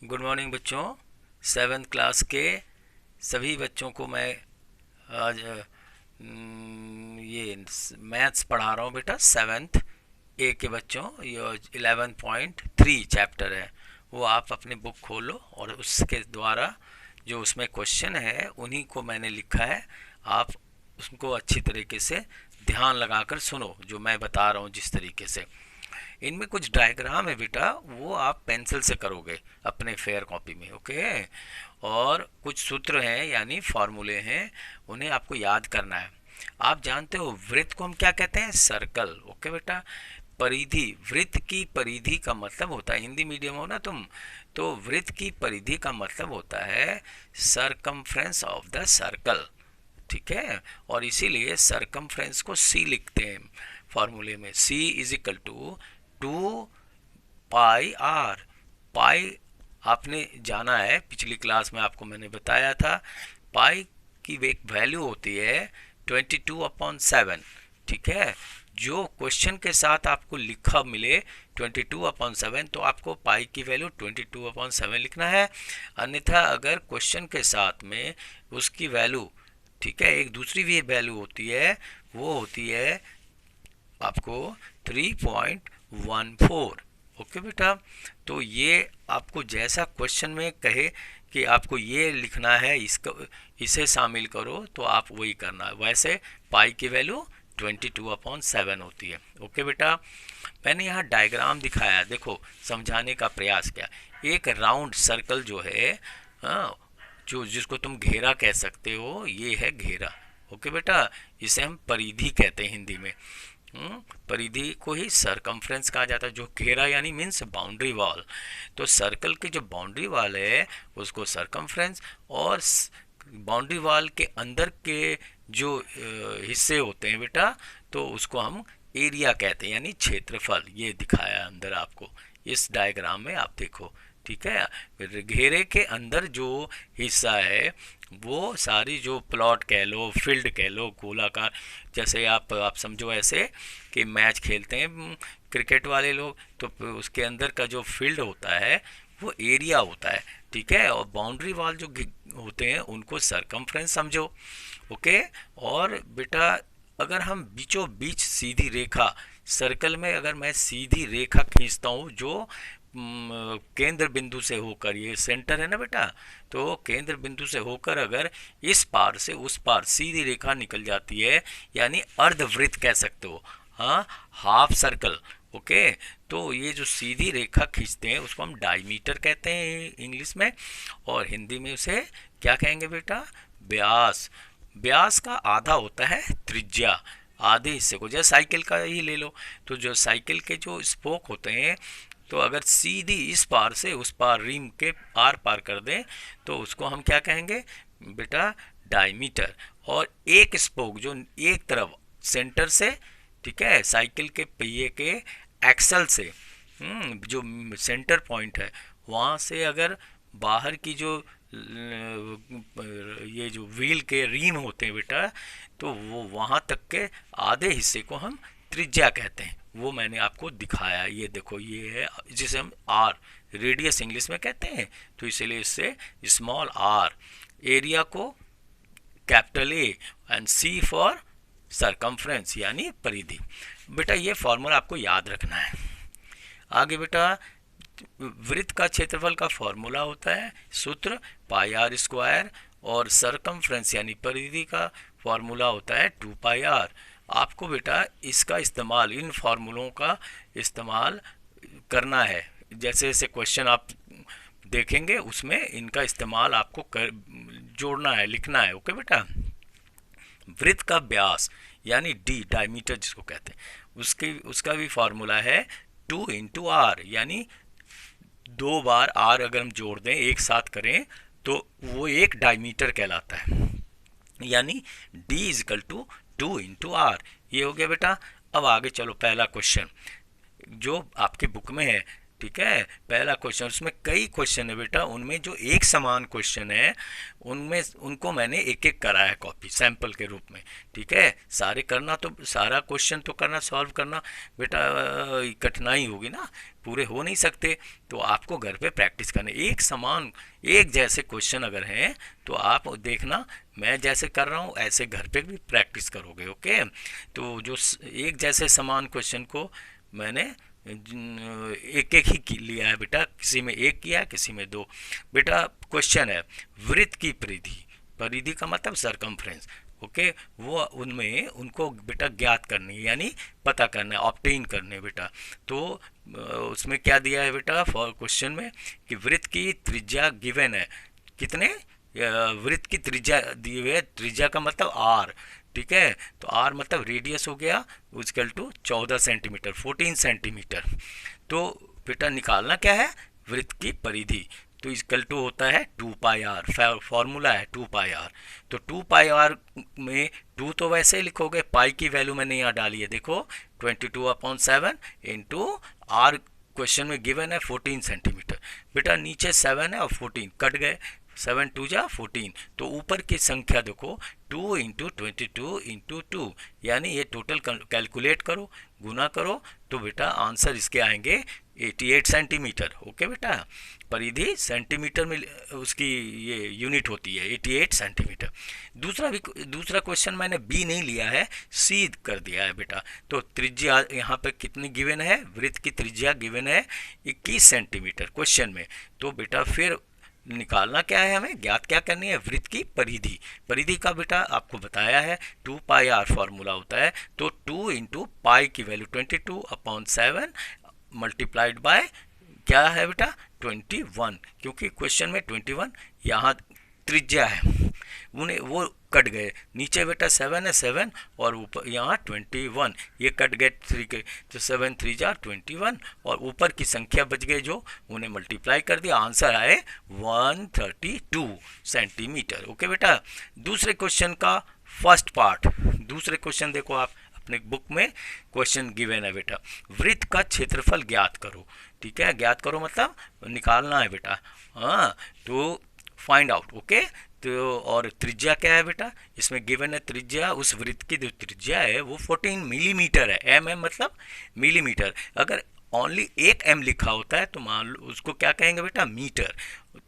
Good morning बच्चों। Seventh class के सभी बच्चों को मैं आज ये मैथ्स पढ़ा रहा हूँ बेटा। सेवन्थ ए के बच्चों, ये 11.3 चैप्टर है। वो आप अपने बुक खोलो और उसके द्वारा जो उसमें क्वेश्चन है उन्हीं को मैंने लिखा है। आप उसको अच्छी तरीके से ध्यान लगाकर सुनो जो मैं बता रहा हूँ जिस तरीके से। इनमें कुछ डायग्राम है बेटा, वो आप पेंसिल से करोगे अपने फेयर कॉपी में, ओके। और कुछ सूत्र हैं यानी फॉर्मूले हैं, उन्हें आपको याद करना है। आप जानते हो वृत्त को हम क्या कहते हैं? सर्कल, ओके बेटा। परिधि, वृत्त की परिधि का मतलब होता है, हिंदी मीडियम हो ना तुम, तो वृत्त की परिधि का मतलब होता है सरकमफ्रेंस ऑफ द सर्कल, ठीक है। और इसीलिए सरकमफ्रेंस को सी लिखते हैं फॉर्मूले में। C is equal to 2 pi r. Pi आपने जाना है, पिछली क्लास में आपको मैंने बताया था। पाई की एक वैल्यू होती है 22/7, ठीक है। जो क्वेश्चन के साथ आपको लिखा मिले 22/7, तो आपको पाई की वैल्यू 22/7 लिखना है। अन्यथा अगर क्वेश्चन के साथ में उसकी वैल्यू, ठीक है, एक दूसरी भी वैल्यू होती है, वो होती है आपको 3.14, ओके बेटा। तो ये आपको जैसा क्वेश्चन में कहे कि आपको ये लिखना है, इसका इसे शामिल करो, तो आप वही करना है। वैसे पाई की वैल्यू 22/7 होती है, ओके बेटा। मैंने यहाँ डायग्राम दिखाया, देखो समझाने का प्रयास किया। एक राउंड सर्कल जो है, हाँ, जो जिसको तुम घेरा कह सकते हो, ये है घेरा, ओके बेटा। इसे हम परिधि कहते हैं हिंदी में। परिधि को ही सरकमफ्रेंस कहा जाता है। जो घेरा यानी मीन्स बाउंड्री वॉल, तो सर्कल की जो बाउंड्री वॉल है उसको सरकमफ्रेंस, और बाउंड्री वॉल के अंदर के जो हिस्से होते हैं बेटा, तो उसको हम एरिया कहते हैं यानी क्षेत्रफल। ये दिखाया अंदर आपको इस डायग्राम में, आप देखो, ठीक है। घेरे के अंदर जो हिस्सा है वो सारी जो प्लॉट कह लो, फील्ड कह लो, गोलाकार, जैसे आप समझो ऐसे कि मैच खेलते हैं क्रिकेट वाले लोग, तो उसके अंदर का जो फील्ड होता है वो एरिया होता है, ठीक है। और बाउंड्री वॉल जो होते हैं उनको सरकमफ्रेंस समझो, ओके। और बेटा अगर हम बीचों बीच सीधी रेखा, सर्कल में अगर मैं सीधी रेखा खींचता हूँ जो केंद्र बिंदु से होकर, ये सेंटर है ना बेटा, तो केंद्र बिंदु से होकर अगर इस पार से उस पार सीधी रेखा निकल जाती है, यानी अर्धवृत्त कह सकते हो, हाँ, हाफ सर्कल, ओके। तो ये जो सीधी रेखा खींचते हैं उसको हम डायमीटर कहते हैं इंग्लिश में, और हिंदी में उसे क्या कहेंगे बेटा? व्यास। व्यास का आधा होता है त्रिज्या, आधे हिस्से को, जैसे साइकिल का ही ले लो, तो जो साइकिल के जो स्पोक होते हैं, तो अगर सीधी इस पार से उस पार रिम के आर पार कर दें तो उसको हम क्या कहेंगे बेटा? डायमीटर। और एक स्पोक जो एक तरफ सेंटर से, ठीक है, साइकिल के पहिए के एक्सल से, जो सेंटर पॉइंट है वहाँ से अगर बाहर की जो ये जो व्हील के रीम होते हैं बेटा, तो वो वहाँ तक के आधे हिस्से को हम त्रिज्या कहते हैं। वो मैंने आपको दिखाया, ये देखो, ये है जिसे हम आर, रेडियस इंग्लिश में कहते हैं, तो इसलिए इससे स्मॉल आर। एरिया को capital A, and C for circumference यानी परिधि। बेटा ये फॉर्मूला आपको याद रखना है। आगे बेटा, वृत्त का क्षेत्रफल का फॉर्मूला होता है सूत्र πr², और सरकमफ्रेंस यानी परिधि का फॉर्मूला होता है 2πr। आपको बेटा इसका इस्तेमाल, इन फॉर्मूलों का इस्तेमाल करना है। जैसे जैसे क्वेश्चन आप देखेंगे उसमें इनका इस्तेमाल आपको जोड़ना है, लिखना है, ओके बेटा। वृत्त का व्यास यानी डी, डायमीटर जिसको कहते हैं, उसका भी फॉर्मूला है 2 × r, यानी 2 बार आर अगर हम जोड़ दें, एक साथ करें, तो वो एक डायमीटर कहलाता है, यानी D इजकल टू 2 × r। ये हो गया बेटा। अब आगे चलो, पहला क्वेश्चन जो आपके बुक में है, ठीक है, पहला क्वेश्चन, उसमें कई क्वेश्चन है बेटा, उनमें जो एक समान क्वेश्चन है उनमें उनको मैंने एक एक कराया कॉपी सैंपल के रूप में। ठीक है, सारे करना तो सारा क्वेश्चन तो करना, सॉल्व करना बेटा कठिनाई होगी ना, पूरे हो नहीं सकते। तो आपको घर पे प्रैक्टिस करने, एक समान एक जैसे क्वेश्चन अगर हैं तो आप देखना मैं जैसे कर रहा हूँ ऐसे घर पे भी प्रैक्टिस करोगे। ओके, तो जो एक जैसे समान क्वेश्चन को मैंने एक एक ही लिया है बेटा, किसी में एक किया किसी में दो। बेटा क्वेश्चन है वृत्त की परिधि, परिधि का मतलब सरकमफ्रेंस। ओके, वो उनमें उनको बेटा ज्ञात करनी है, यानी पता करना है, ऑब्टेन करने है बेटा। तो उसमें क्या दिया है बेटा फॉर क्वेश्चन में कि वृत्त की त्रिज्या गिवन है, कितने वृत्त की त्रिज्या दी हुई है, त्रिज्या का मतलब आर। ठीक है, तो आर मतलब रेडियस हो गया इक्वल टू 14 सेंटीमीटर, 14 सेंटीमीटर। तो बेटा निकालना क्या है, वृत्त की परिधि, तो इक्वल टू होता है 2 पाई आर, फॉर्मूला है 2 पाई आर। तो 2 पाई आर में 2 तो वैसे ही लिखोगे, पाई की वैल्यू मैंने यहाँ डाली है, देखो 22/7 इंटू आर, क्वेश्चन में गिवन है 14 सेंटीमीटर। बेटा नीचे 7 है और 14 कट गए, 7 2 जा 14, तो ऊपर की संख्या देखो 2 इंटू 22 इंटू 2, यानी ये टोटल कैलकुलेट करो, गुना करो, तो बेटा आंसर इसके आएंगे 88 सेंटीमीटर। ओके बेटा, परिधि सेंटीमीटर में उसकी ये यूनिट होती है 88 सेंटीमीटर। दूसरा क्वेश्चन मैंने बी नहीं लिया है, सी कर दिया है बेटा। तो त्रिज्या यहाँ पे कितनी गिवन है, वृत्त की त्रिज्या गिवन है 21 सेंटीमीटर क्वेश्चन में। तो बेटा फिर निकालना क्या है, हमें ज्ञात क्या करनी है, वृत्त की परिधि। परिधि का बेटा आपको बताया है 2 पाई आर फॉर्मूला होता है, तो 2 इंटू पाई की वैल्यू 22/7 मल्टीप्लाइड बाय क्या है बेटा 21, क्योंकि क्वेश्चन में 21 यहाँ त्रिज्या है, उन्हें वो कट गए, नीचे बेटा 7 है 7 और ऊपर यहाँ 21, ये कट गए 3 के, तो 7 3 जा 21 और ऊपर की संख्या बच गए जो, उन्हें मल्टीप्लाई कर दिया, आंसर आए 132 सेंटीमीटर। ओके बेटा, दूसरे क्वेश्चन का फर्स्ट पार्ट, दूसरे क्वेश्चन देखो आप अपने बुक में, क्वेश्चन गिवन है बेटा वृत्त का क्षेत्रफल ज्ञात करो। ठीक है, ज्ञात करो मतलब निकालना है बेटा, हाँ, तो फाइंड आउट। ओके, तो और त्रिज्या क्या है बेटा, इसमें गिवन है त्रिज्या, उस वृत्त की जो त्रिज्या है वो 14 मिलीमीटर है, एम मतलब मिलीमीटर। अगर ओनली एक एम लिखा होता है तो मान लो उसको क्या कहेंगे बेटा, मीटर।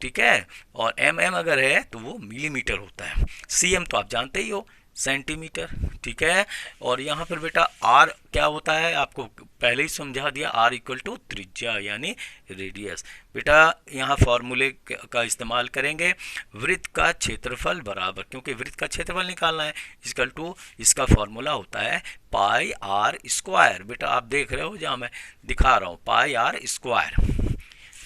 ठीक है, और एम अगर है तो वो मिलीमीटर होता है। सी एम तो आप जानते ही हो, सेंटीमीटर। ठीक है, और यहाँ पर बेटा आर क्या होता है आपको पहले ही समझा दिया, आर इक्वल टू त्रिज्या यानी रेडियस। बेटा यहाँ फॉर्मूले का इस्तेमाल करेंगे, वृत्त का क्षेत्रफल बराबर, क्योंकि वृत्त का क्षेत्रफल निकालना है, इक्वल टू इसका फॉर्मूला होता है पाई आर स्क्वायर। बेटा आप देख रहे हो जहाँ मैं दिखा रहा हूँ पाई आर स्क्वायर,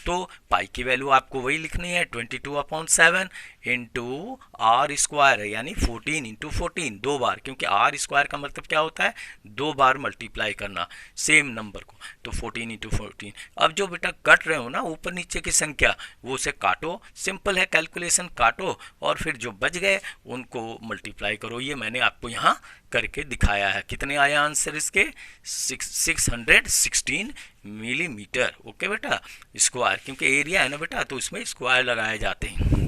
तो पाई की वैल्यू आपको वही लिखनी है 22/7 इंटू आर स्क्वायर है, यानी 14 इंटू 14 दो बार, क्योंकि आर स्क्वायर का मतलब क्या होता है, दो बार मल्टीप्लाई करना सेम नंबर को, तो 14 इंटू 14। अब जो बेटा कट रहे हो ना ऊपर नीचे की संख्या, वो उसे काटो, सिंपल है कैलकुलेशन, काटो और फिर जो बच गए उनको मल्टीप्लाई करो। ये मैंने आपको यहाँ करके दिखाया है। कितने आए आंसर इसके, 616 मिलीमीटर। ओके बेटा, स्क्वायर, क्योंकि एरिया है ना बेटा तो इसमें स्क्वायर लगाए जाते हैं।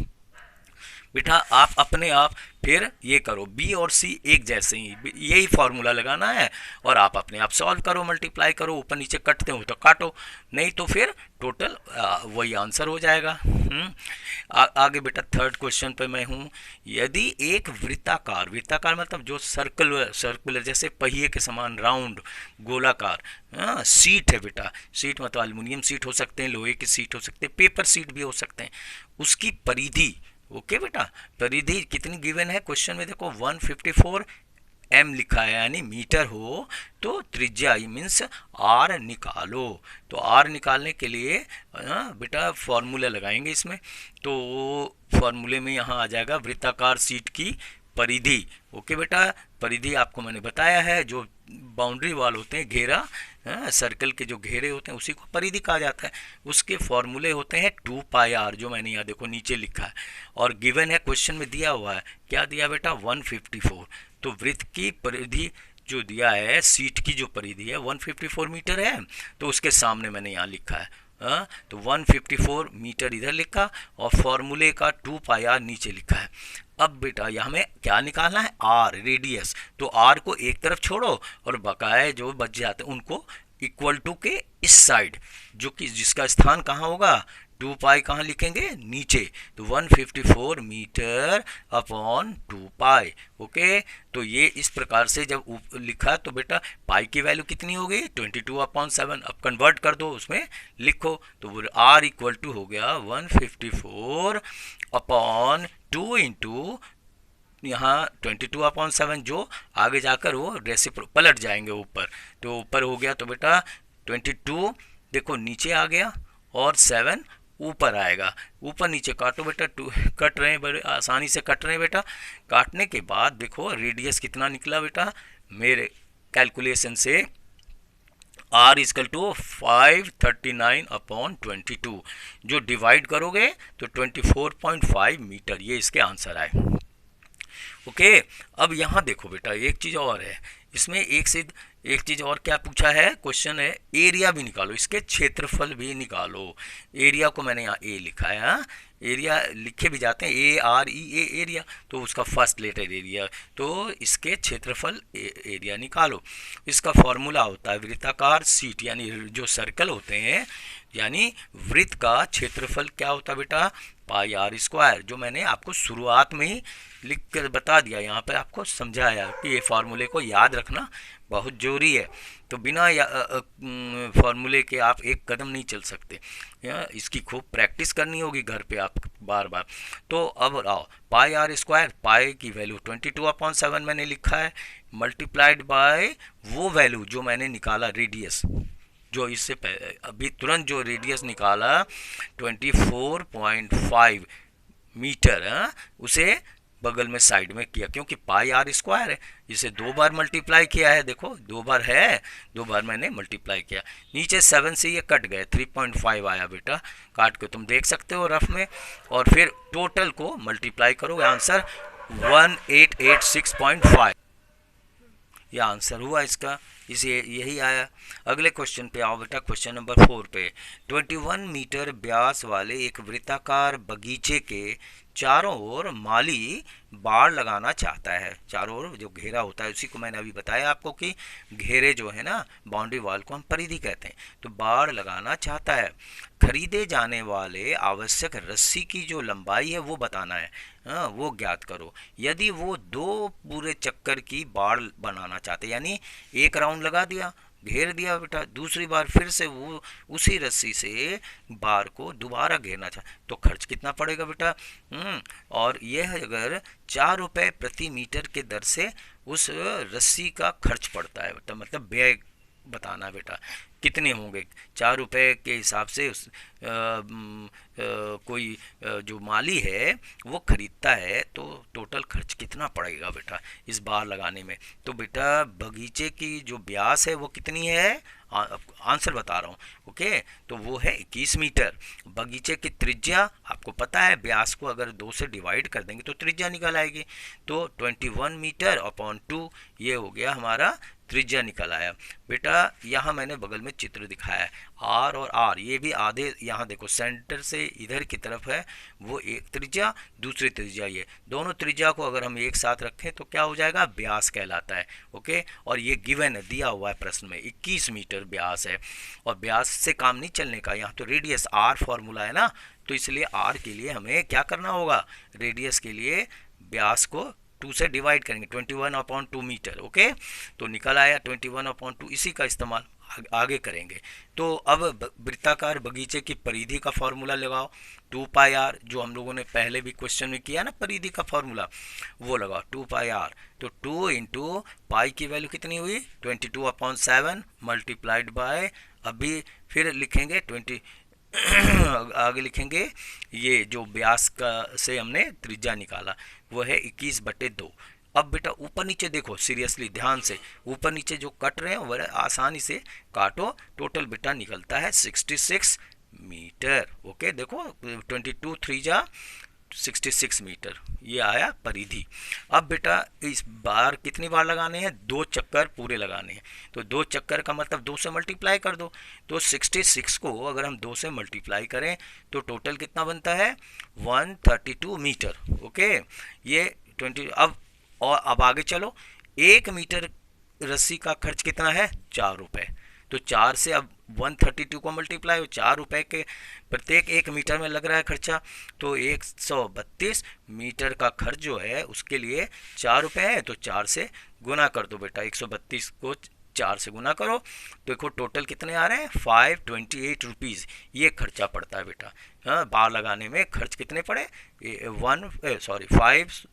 बेटा आप अपने आप फिर ये करो, बी और सी एक जैसे ही, यही फॉर्मूला लगाना है और आप अपने आप सॉल्व करो, मल्टीप्लाई करो, ऊपर नीचे कटते हो तो काटो, नहीं तो फिर टोटल वही आंसर हो जाएगा। आगे बेटा थर्ड क्वेश्चन पे मैं हूँ, यदि एक वृत्ताकार, वृत्ताकार मतलब जो सर्कुलर जैसे पहिए के समान राउंड गोलाकार सीट है बेटा, सीट मतलब एल्युमिनियम सीट हो सकते हैं, लोहे की सीट हो सकते हैं, पेपर सीट भी हो सकते हैं, उसकी परिधि। ओके बेटा, परिधि कितनी गिवन है क्वेश्चन में, देखो 154 एम लिखा है, यानी मीटर हो, तो त्रिज्या मीन्स आर निकालो। तो आर निकालने के लिए बेटा फॉर्मूला लगाएंगे इसमें, तो फॉर्मूले में यहाँ आ जाएगा वृत्ताकार सीट की परिधि। ओके बेटा, परिधि आपको मैंने बताया है, जो बाउंड्री वाल होते हैं, घेरा सर्कल के जो घेरे होते हैं उसी को परिधि कहा जाता है। उसके फॉर्मूले होते हैं 2 पाई आर, जो मैंने यहाँ देखो नीचे लिखा है, और गिवन है क्वेश्चन में दिया हुआ है, क्या दिया बेटा 154। तो वृत्त की परिधि जो दिया है, सीट की जो परिधि है 154 मीटर है, तो उसके सामने मैंने यहाँ लिखा है तो 154 मीटर इधर लिखा और फॉर्मूले का 2 पाई आर नीचे लिखा है। अब बेटा यहाँ हमें क्या निकालना है, आर रेडियस। तो आर को एक तरफ छोड़ो और बकाए जो बच जाते हैं उनको इक्वल टू के इस साइड, जो कि जिसका स्थान कहाँ होगा, 2 पाई कहाँ लिखेंगे, नीचे। तो 154 मीटर अपॉन 2 पाई। ओके, तो ये इस प्रकार से जब लिखा तो बेटा पाई की वैल्यू कितनी हो गई, 22/7। अब कन्वर्ट कर दो, उसमें लिखो, तो आर इक्वल टू हो गया 154/2 इंटू यहाँ 22/7, जो आगे जाकर वो रेसिप्रो पलट जाएंगे ऊपर, तो ऊपर हो गया। तो बेटा 22 देखो नीचे आ गया और 7 ऊपर आएगा। ऊपर नीचे काटो बेटा, 2 कट रहे हैं, बड़े आसानी से कट रहे हैं बेटा। काटने के बाद देखो रेडियस कितना निकला बेटा, मेरे कैलकुलेशन से आर इजकल टू 539/22, जो डिवाइड करोगे तो 24.5 मीटर, ये इसके आंसर आए। ओके, अब यहाँ देखो बेटा एक चीज़ और है इसमें, एक चीज़ और क्या पूछा है, क्वेश्चन है एरिया भी निकालो, इसके क्षेत्रफल भी निकालो। एरिया को मैंने यहाँ ए लिखा है, हाँ एरिया लिखे भी जाते हैं AREA एरिया, तो उसका फर्स्ट लेटर एरिया, तो इसके क्षेत्रफल एरिया निकालो। इसका फॉर्मूला होता है वृत्ताकार सीट, यानी जो सर्कल होते हैं, यानी वृत्त का क्षेत्रफल क्या होता है बेटा, पाई आर स्क्वायर, जो मैंने आपको शुरुआत में ही लिख कर बता दिया, यहाँ पर आपको समझाया कि ये फार्मूले को याद रखना बहुत ज़रूरी है। तो बिना फार्मूले के आप एक कदम नहीं चल सकते, इसकी खूब प्रैक्टिस करनी होगी घर पे आप बार बार। तो अब आओ, पाई आर स्क्वायर, पाई की वैल्यू 22/7 मैंने लिखा है, मल्टीप्लाइड बाय वो वैल्यू जो मैंने निकाला रेडियस, जो इससे अभी तुरंत जो रेडियस निकाला 24.5 मीटर, उसे बगल में साइड में किया, क्योंकि पाई आर स्क्वायर है, इसे 2 बार मल्टीप्लाई किया है, देखो 2 बार है, 2 बार मैंने मल्टीप्लाई किया। नीचे 7 से ये कट गए, 3.5 आया बेटा, काट के तुम देख सकते हो रफ में, और फिर टोटल को मल्टीप्लाई करोगे, आंसर 1886.5, यह आंसर हुआ इसका, इसे यही आया। अगले क्वेश्चन पे आओ बेटा, क्वेश्चन नंबर 4 पे। 21 मीटर व्यास वाले एक वृत्ताकार बगीचे के चारों ओर माली बाड़ लगाना चाहता है। चारों ओर जो घेरा होता है, उसी को मैंने अभी बताया आपको कि घेरे जो है ना, बाउंड्री वॉल को हम परिधि कहते हैं, तो बाड़ लगाना चाहता है। खरीदे जाने वाले आवश्यक रस्सी की जो लंबाई है वो बताना है, वो ज्ञात करो। यदि वो 2 पूरे चक्कर की बाड़ बनाना चाहते, यानी एक राउंड लगा दिया, घेर दिया बेटा, दूसरी बार फिर से वो उसी रस्सी से बार को दोबारा घेरना चाहे, तो खर्च कितना पड़ेगा बेटा, और यह अगर 4 रुपये प्रति मीटर के दर से उस रस्सी का खर्च पड़ता है बेटा, मतलब व्यय बताना है बेटा कितने होंगे। 4 रुपये के हिसाब से कोई जो माली है वो खरीदता है, तो टोटल खर्च कितना पड़ेगा बेटा इस बार लगाने में। तो बेटा बगीचे की जो व्यास है वो कितनी है, आंसर बता रहा हूँ। ओके, तो वो है 21 मीटर। बगीचे की त्रिज्या आपको पता है, व्यास को अगर 2 से डिवाइड कर देंगे तो त्रिज्या निकल आएगी, तो 21 मीटर अपॉन 2, ये हो गया हमारा त्रिज्या निकल आया बेटा। यहाँ मैंने बगल में चित्र दिखाया है, आर और आर, ये भी आधे, यहाँ देखो सेंटर से इधर की तरफ है वो एक त्रिज्या, दूसरी त्रिज्या ये, दोनों त्रिज्या को अगर हम एक साथ रखें तो क्या हो जाएगा, व्यास कहलाता है। ओके, और ये गिवन है, दिया हुआ है प्रश्न में, 21 मीटर व्यास है, और व्यास से काम नहीं चलने का, यहाँ तो रेडियस आर फॉर्मूला है ना, तो इसलिए आर के लिए हमें क्या करना होगा, रेडियस के लिए व्यास को 2 से डिवाइड करेंगे, 21/2 मीटर। ओके, तो निकल आया 21/2, इसी का इस्तेमाल आगे करेंगे। तो अब वृत्ताकार बगीचे की परिधि का फॉर्मूला लगाओ, 2 पाई आर, जो हम लोगों ने पहले भी क्वेश्चन में किया ना परिधि का फॉर्मूला, वो लगाओ 2 पाई आर। तो 2 इंटू पाई की वैल्यू कितनी हुई, 22/7 मल्टीप्लाइड बाय, अभी फिर लिखेंगे 20 आगे लिखेंगे ये जो व्यास का से हमने त्रिज्या निकाला वो है 21/2। अब बेटा ऊपर नीचे देखो, सीरियसली ध्यान से, ऊपर नीचे जो कट रहे हैं वो आसानी से काटो, टोटल बेटा निकलता है 66 मीटर। ओके, देखो 22 3 जा 66 मीटर, ये आया परिधि। अब बेटा इस बार कितनी बार लगाने हैं, 2 चक्कर पूरे लगाने हैं। तो 2 चक्कर का मतलब 2 से मल्टीप्लाई कर दो। तो 66 को अगर हम 2 से मल्टीप्लाई करें तो टोटल कितना बनता है, 132 मीटर। ओके, ये 20। अब आगे चलो, 1 मीटर रस्सी का खर्च कितना है, 4 रुपये। तो 4 से अब 132 को मल्टीप्लाई हो, 4 रुपये के प्रत्येक 1 मीटर में लग रहा है खर्चा। तो 132 मीटर का खर्च जो है उसके लिए 4 रुपये है, तो 4 से गुना कर दो बेटा। 132 को 4 से गुना करो तो देखो टोटल कितने आ रहे हैं, 528 रुपीज़ ये खर्चा पड़ता है बेटा। हाँ, बार लगाने में खर्च कितने पड़े, 528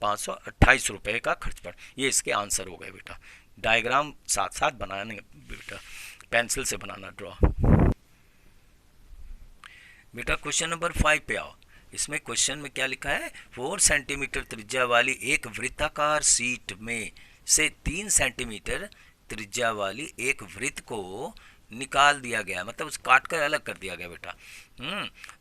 528 रुपये का खर्च पड़। ये इसके आंसर हो गए बेटा। डायग्राम साथ साथ बनाने बेटा, पेंसिल से बनाना ड्रॉ। बेटा क्वेश्चन नंबर 5 पे आओ। इसमें क्वेश्चन में क्या लिखा है, 4 सेंटीमीटर त्रिज्या वाली एक वृत्ताकार शीट में से 3 सेंटीमीटर त्रिज्या वाली एक वृत्त को निकाल दिया गया, मतलब उस काट कर अलग कर दिया गया बेटा।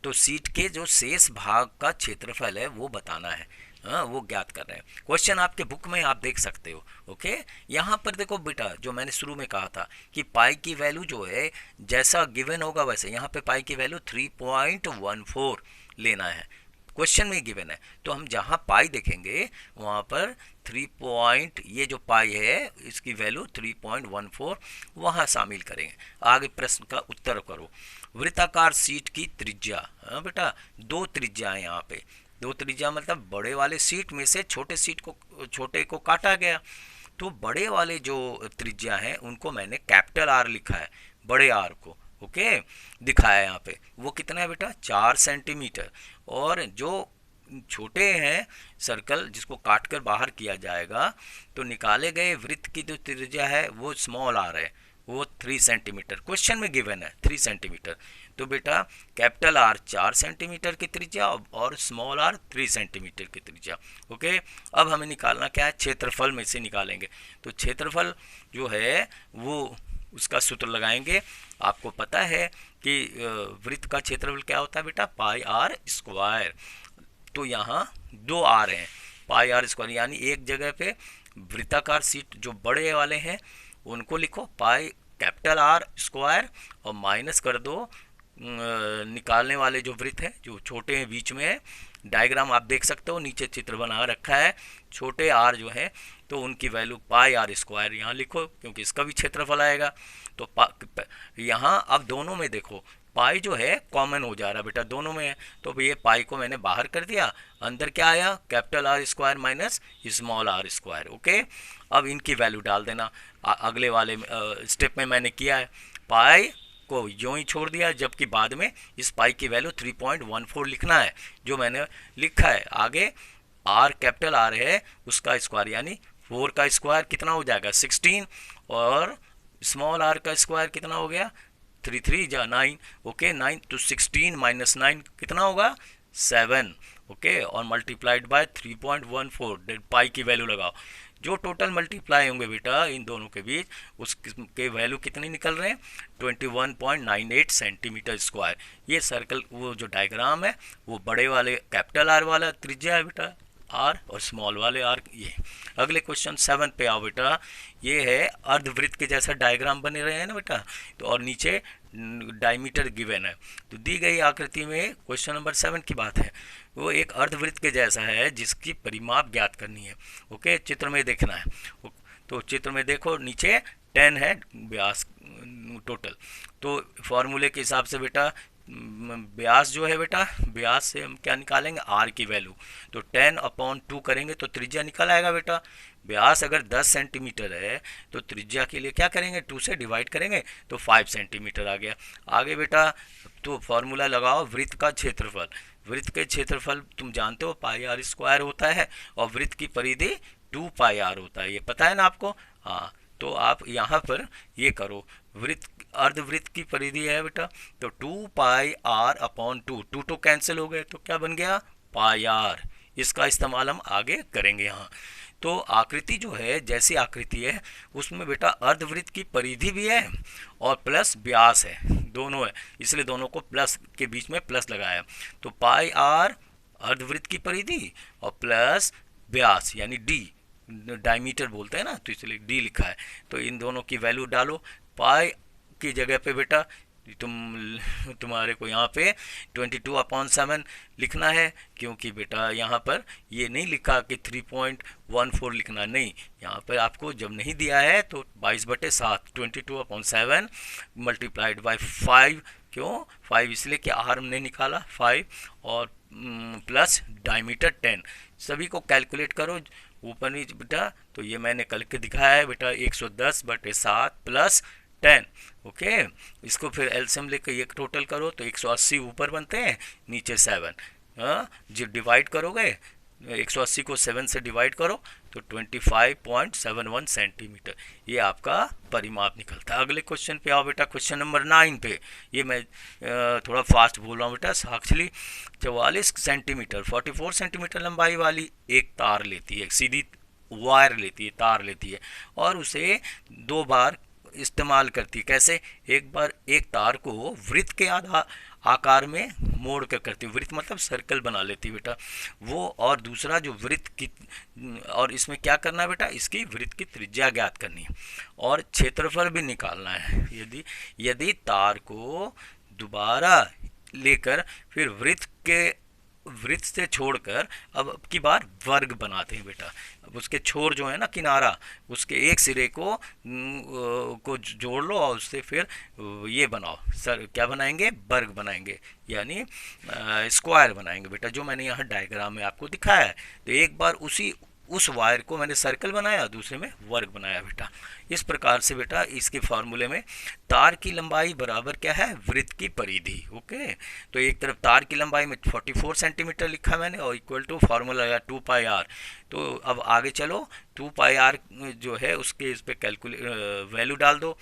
तो शीट के जो शेष भाग का क्षेत्रफल है वो बताना है। हाँ, वो ज्ञात कर रहे हैं। क्वेश्चन आपके बुक में आप देख सकते हो। ओके, यहाँ पर देखो बेटा, जो मैंने शुरू में कहा था कि पाई की वैल्यू जो है जैसा गिवन होगा वैसे यहाँ पे पाई की वैल्यू 3.14 लेना है। क्वेश्चन में गिवन है तो हम जहाँ पाई देखेंगे वहाँ पर 3 ये जो पाई है इसकी वैल्यू 3.14 वहाँ शामिल करेंगे। आगे प्रश्न का उत्तर करो। वृत्ताकार शीट की त्रिज्या, हाँ बेटा 2 त्रिज्या है यहाँ पे। 2 त्रिज्या मतलब बड़े वाले शीट में से छोटे को काटा गया। तो बड़े वाले जो त्रिज्या हैं उनको मैंने कैपिटल आर लिखा है, बड़े आर को। ओके, दिखाया यहाँ पे। वो कितना है बेटा, 4 सेंटीमीटर। और जो छोटे हैं सर्कल जिसको काट कर बाहर किया जाएगा तो निकाले गए वृत्त की जो त्रिज्या है वो स्मॉल आर है, वो 3 सेंटीमीटर क्वेश्चन में गिवन है 3 सेंटीमीटर। तो बेटा कैपिटल आर 4 सेंटीमीटर की त्रिज्या और स्मॉल आर 3 सेंटीमीटर की त्रिज्या। ओके, अब हमें निकालना क्या है, क्षेत्रफल में से निकालेंगे। तो क्षेत्रफल जो है वो उसका सूत्र लगाएंगे। आपको पता है कि वृत्त का क्षेत्रफल क्या होता है बेटा, पाई आर स्क्वायर। तो यहाँ 2 आर हैं, पाई आर स्क्वायर, यानी एक जगह पे वृत्ताकार शीट जो बड़े वाले हैं उनको लिखो पाई कैपिटल आर स्क्वायर और माइनस कर दो निकालने वाले जो वृत्त हैं जो छोटे हैं बीच में है। डायग्राम आप देख सकते हो, नीचे चित्र बना रखा है। छोटे आर जो है तो उनकी वैल्यू पाई आर स्क्वायर यहाँ लिखो क्योंकि इसका भी क्षेत्रफल आएगा। तो यहाँ अब दोनों में देखो पाई जो है कॉमन हो जा रहा है बेटा, दोनों में है। तो ये पाई को मैंने बाहर कर दिया, अंदर क्या आया, capital R square minus small R square. Okay, अब इनकी वैल्यू डाल देना। अगले वाले स्टेप में मैंने किया है, पाई को यूं ही छोड़ दिया, जबकि बाद में इस पाई की वैल्यू 3.14 लिखना है जो मैंने लिखा है। आगे आर कैपिटल आर है उसका स्क्वायर, यानी 4 का स्क्वायर कितना हो जाएगा 16, और स्मॉल आर का स्क्वायर कितना हो गया 3 3 जा 9। ओके, 9 तो 16 माइनस 9 कितना होगा 7। ओके, और मल्टीप्लाइड बाय 3.14 पाई की वैल्यू लगाओ। जो टोटल मल्टीप्लाई होंगे बेटा इन दोनों के बीच उसके वैल्यू कितनी निकल रहे हैं 21.98 सेंटीमीटर स्क्वायर। ये सर्कल वो जो डायग्राम है वो बड़े वाले कैपिटल आर वाला त्रिज्या है बेटा आर, और स्मॉल वाले आर ये। अगले क्वेश्चन 7 पे आओ बेटा। ये है अर्धवृत्त के जैसा डायग्राम बने रहे हैं ना बेटा, तो और नीचे डायमीटर गिवन है। तो दी गई आकृति में क्वेश्चन नंबर 7 की बात है, वो एक अर्धवृत्त के जैसा है जिसकी परिमाप ज्ञात करनी है। ओके, चित्र में देखना है। तो चित्र में देखो नीचे 10 है व्यास टोटल। तो फॉर्मूले के हिसाब से बेटा व्यास जो है बेटा, व्यास से हम क्या निकालेंगे आर की वैल्यू। तो 10/2 करेंगे तो त्रिज्या निकल आएगा बेटा। व्यास अगर 10 सेंटीमीटर है तो त्रिज्या के लिए क्या करेंगे 2 से डिवाइड करेंगे तो 5 सेंटीमीटर आ गया। आगे बेटा तो फॉर्मूला लगाओ वृत्त का क्षेत्रफल। वृत्त के क्षेत्रफल तुम जानते हो पाई आर स्क्वायर होता है और वृत्त की परिधि 2 पाई आर होता है, ये पता है ना आपको। हाँ, तो आप यहाँ पर ये करो, वृत्त अर्धवृत्त की परिधि है बेटा तो 2 पाई आर अपॉन 2 तो कैंसिल हो गए तो क्या बन गया पाई आर। इसका इस्तेमाल हम आगे करेंगे यहाँ। तो आकृति जो है जैसी आकृति है उसमें बेटा अर्धवृत्त की परिधि भी है और प्लस व्यास है, दोनों है, इसलिए दोनों को प्लस के बीच में प्लस लगाया। तो पाई आर अर्धवृत्त की परिधि और प्लस व्यास यानी डी, डायमीटर बोलते हैं ना, तो इसलिए डी लिखा है। तो इन दोनों की वैल्यू डालो। पाई की जगह पे बेटा तुम्हारे को यहाँ पे 22/7 लिखना है, क्योंकि बेटा यहाँ पर ये नहीं लिखा कि 3.14 लिखना, नहीं, यहाँ पर आपको जब नहीं दिया है तो 22/7 22/7 मल्टीप्लाइड बाई 5, क्यों 5 इसलिए कि आर हमने निकाला 5 और प्लस डायमीटर 10। सभी को कैलकुलेट करो ऊपर नीचे बेटा, तो ये मैंने करके दिखाया है बेटा 110/7 प्लस 10। ओके, इसको फिर एलसीएम लेकर ये टोटल करो तो 180 ऊपर बनते हैं, नीचे 7। हाँ, जब डिवाइड करोगे 180 को 7 से डिवाइड करो तो 25.71 सेंटीमीटर ये आपका परिमाप निकलता है। अगले क्वेश्चन पे आओ बेटा, क्वेश्चन नंबर 9 पे। ये मैं थोड़ा फास्ट बोल रहा हूँ बेटा। एक्चुअली 44 सेंटीमीटर 44 सेंटीमीटर लंबाई वाली एक तार लेती है, सीधी वायर लेती है, तार लेती है, और उसे 2 बार इस्तेमाल करती है। कैसे? एक बार एक तार को वृत्त के आकार में मोड़ कर करती है, वृत्त मतलब सर्कल बना लेती है बेटा वो, और दूसरा जो वृत्त की, और इसमें क्या करना है बेटा, इसकी वृत्त की त्रिज्या ज्ञात करनी है और क्षेत्रफल भी निकालना है। यदि तार को दोबारा लेकर फिर वृत्त से छोड़कर अब की बार वर्ग बनाते हैं बेटा, अब उसके छोर जो है ना किनारा, उसके एक सिरे को जोड़ लो और उससे फिर ये बनाओ, सर क्या बनाएंगे, वर्ग बनाएंगे, यानी स्क्वायर बनाएंगे बेटा, जो मैंने यहाँ डायग्राम में आपको दिखाया है। तो एक बार उस वायर को मैंने सर्कल बनाया, दूसरे में वर्ग बनाया बेटा। इस प्रकार से बेटा इसके फार्मूले में तार की लंबाई बराबर क्या है, वृत्त की परिधि। ओके, तो एक तरफ तार की लंबाई में 44 सेंटीमीटर लिखा मैंने और इक्वल टू फार्मूला लगा 2πr। तो अब आगे चलो, 2πr जो है उसके इस पे वैल्यू डाल दो।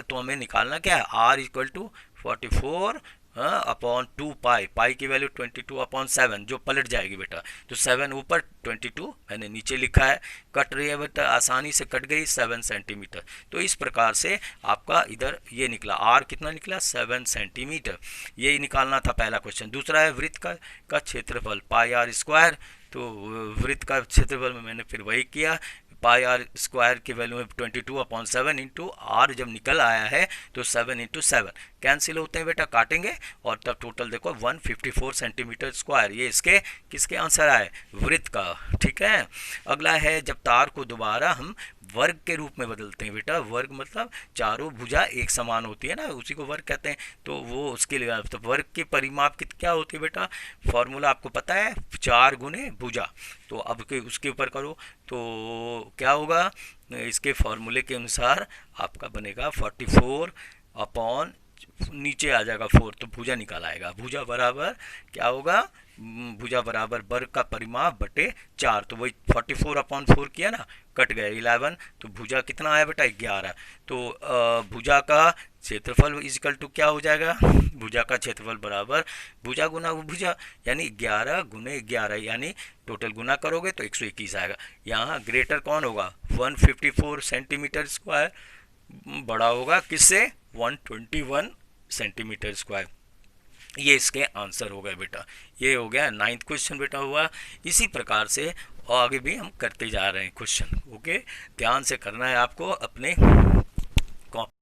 तो हमें निकालना क्या है, r इक्वल टू 44 अपॉन 2π, पाई की वैल्यू 22/7 जो पलट जाएगी बेटा, तो 7 ऊपर 22 मैंने नीचे लिखा है, कट रही है बेटा, आसानी से कट गई 7 सेंटीमीटर। तो इस प्रकार से आपका इधर ये निकला, आर कितना निकला, 7 सेंटीमीटर। ये निकालना था पहला क्वेश्चन। दूसरा है वृत्त का क्षेत्रफल πr²। तो वृत्त का क्षेत्रफल में मैंने फिर वही किया, πr² की वैल्यू में 22/7 इंटू आर जब निकल आया है तो 7 × 7 कैंसिल होते हैं बेटा, काटेंगे और तब टोटल देखो 154 सेंटीमीटर स्क्वायर। ये इसके किसके आंसर आए, वृत्त का। ठीक है, अगला है जब तार को दोबारा हम वर्ग के रूप में बदलते हैं बेटा, वर्ग मतलब चारों भुजा एक समान होती है ना, उसी को वर्ग कहते हैं। तो वो उसके लिए तो वर्ग के परिमाप क्या होती है बेटा, फॉर्मूला आपको पता है, 4 गुने भुजा। तो अब उसके ऊपर करो तो क्या होगा, इसके फॉर्मूले के अनुसार आपका बनेगा 44 अपॉन नीचे आ जाएगा 4, तो भुजा निकाल आएगा। भुजा बराबर क्या होगा, भुजा बराबर वर्ग का परिमाप बटे 4, तो वही 44/4 किया ना, कट गए 11, तो भुजा कितना आया बेटा, 11। तो भुजा का क्षेत्रफल इक्वल टू क्या हो जाएगा, भुजा का क्षेत्रफल बराबर भुजा गुना भुजा, यानी 11 × 11, यानी टोटल गुना करोगे तो 121 आएगा। यहाँ ग्रेटर कौन होगा, 154 सेंटीमीटर स्क्वायर बड़ा होगा किससे, 121 सेंटीमीटर स्क्वायर। ये इसके आंसर हो गए बेटा। ये हो गया 9th क्वेश्चन बेटा हुआ। इसी प्रकार से आगे भी हम करते जा रहे हैं क्वेश्चन। ओके, ध्यान से करना है आपको अपने